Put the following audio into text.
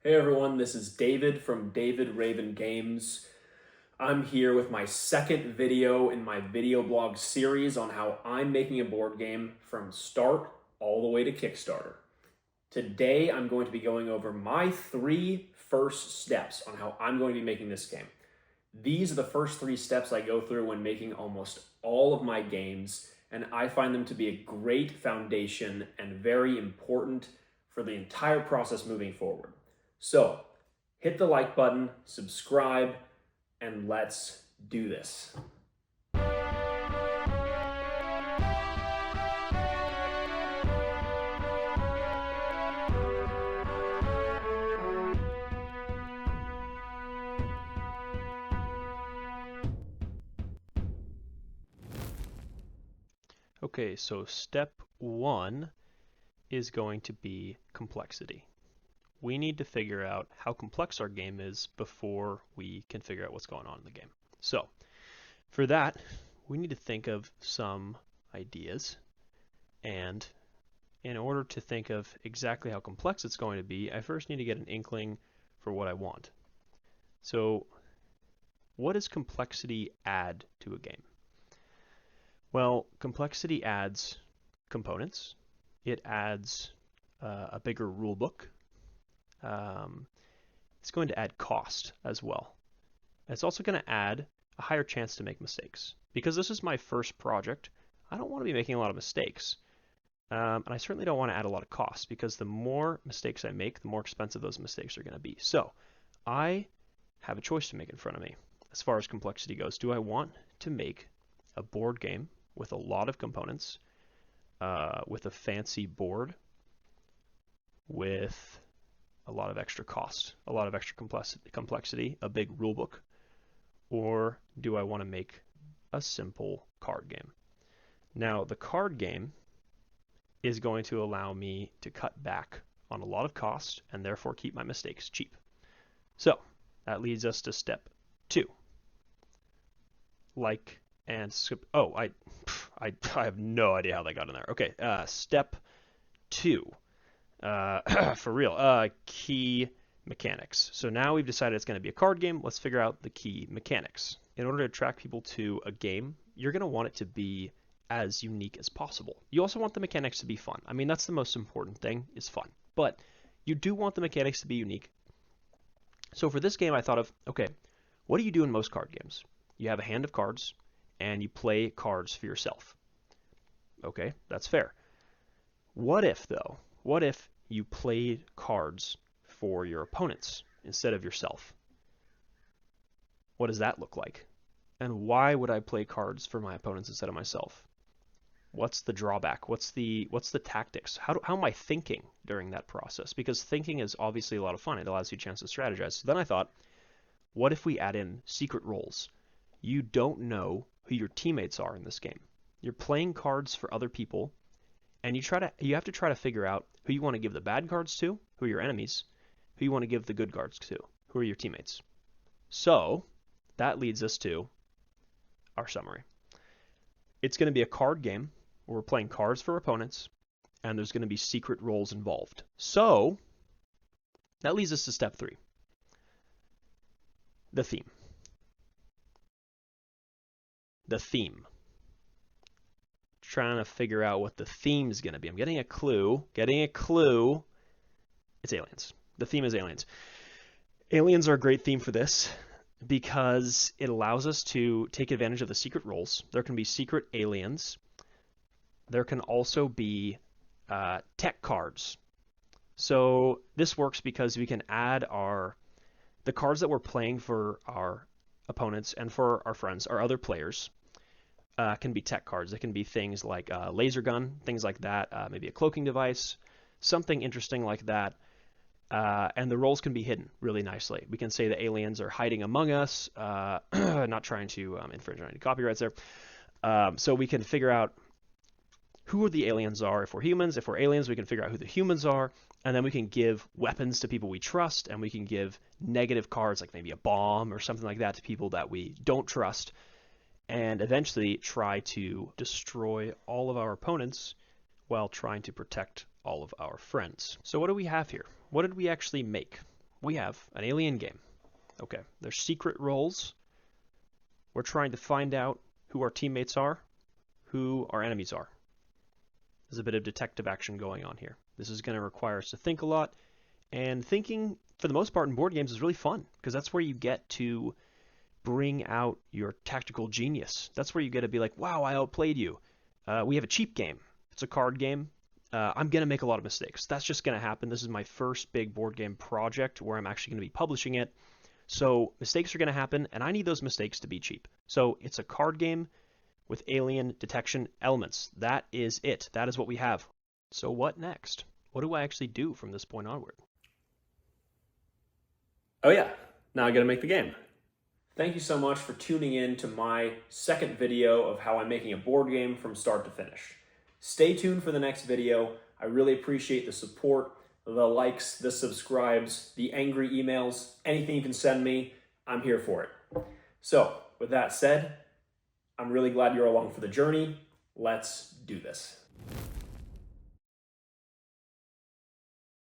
Hey everyone, this is David from David Raven Games. I'm here with my second video in my video blog series on how I'm making a board game from start all the way to Kickstarter. Today I'm going to be going over my three first steps on how I'm going to be making this game. These are the first three steps I go through when making almost all of my games, and I find them to be a great foundation and very important for the entire process moving forward. So, hit the like button, subscribe, and let's do this. Okay, so step one is going to be complexity. We need to figure out how complex our game is before we can figure out what's going on in the game. So, for that, we need to think of some ideas, and in order to think of exactly how complex it's going to be, I first need to get an inkling for what I want. So, what does complexity add to a game? Well, complexity adds components. It adds a bigger rule book. It's going to add cost as well. It's also going to add a higher chance to make mistakes. Because this is my first project, I don't want to be making a lot of mistakes. And I certainly don't want to add a lot of cost, because the more mistakes I make, the more expensive those mistakes are going to be. So I have a choice to make in front of me as far as complexity goes. Do I want to make a board game with a lot of components, with a fancy board, with a lot of extra cost, a lot of extra complexity, a big rule book? Or do I want to make a simple card game? Now, the card game is going to allow me to cut back on a lot of cost and therefore keep my mistakes cheap. So that leads us to step two. Like and skip. Oh, I have no idea how that got in there. Okay, step two. For real, key mechanics. So now we've decided it's going to be a card game. Let's figure out the key mechanics. In order to attract people to a game, you're going to want it to be as unique as possible. You also want the mechanics to be fun. I mean, that's the most important thing, is fun. But you do want the mechanics to be unique. So for this game, I thought of, okay, what do you do in most card games? You have a hand of cards, and you play cards for yourself. Okay, that's fair. What if, though? What if you played cards for your opponents instead of yourself? What does that look like? And why would I play cards for my opponents instead of myself? What's the drawback? What's the tactics? How am I thinking during that process? Because thinking is obviously a lot of fun. It allows you a chance to strategize. So then I thought, what if we add in secret roles? You don't know who your teammates are in this game. You're playing cards for other people, and you have to try to figure out who you want to give the bad cards to, who are your enemies, who you want to give the good cards to, who are your teammates. So that leads us to our summary. It's going to be a card game where we're playing cards for opponents, and there's going to be secret roles involved. So that leads us to step three, the theme. The theme. Trying to figure out what the theme is going to be. I'm getting a clue. It's aliens. The theme is aliens. Aliens are a great theme for this because it allows us to take advantage of the secret roles. There can be secret aliens. There can also be tech cards. So this works because we can add the cards that we're playing for our opponents and for our friends, our other players, can be tech cards. They can be things like a laser gun, things like that, maybe a cloaking device, something interesting like that. And the roles can be hidden really nicely. We can say the aliens are hiding among us, not trying to infringe on any copyrights there. So we can figure out who the aliens are. If we're humans, if we're aliens, we can figure out who the humans are, and then we can give weapons to people we trust, and we can give negative cards, like maybe a bomb or something like that, to people that we don't trust, and eventually try to destroy all of our opponents while trying to protect all of our friends. So what do we have here? What did we actually make? we have an alien game. Okay, there's secret roles. We're trying to find out who our teammates are, who our enemies are. There's a bit of detective action going on here. This is going to require us to think a lot, and thinking, for the most part, in board games is really fun, because that's where you get to bring out your tactical genius. That's where you get to be like, wow, I outplayed you. We have a cheap game. It's a card game. I'm going to make a lot of mistakes. That's just going to happen. This is my first big board game project where I'm actually going to be publishing it. So mistakes are going to happen, and I need those mistakes to be cheap. So it's a card game with alien detection elements. That is it. That is what we have. So what next? What do I actually do from this point onward? Oh yeah, now I gotta make the game. Thank you so much for tuning in to my second video of how I'm making a board game from start to finish. Stay tuned for the next video. I really appreciate the support, the likes, the subscribes, the angry emails, anything you can send me, I'm here for it. So, with that said, I'm really glad you're along for the journey. Let's do this.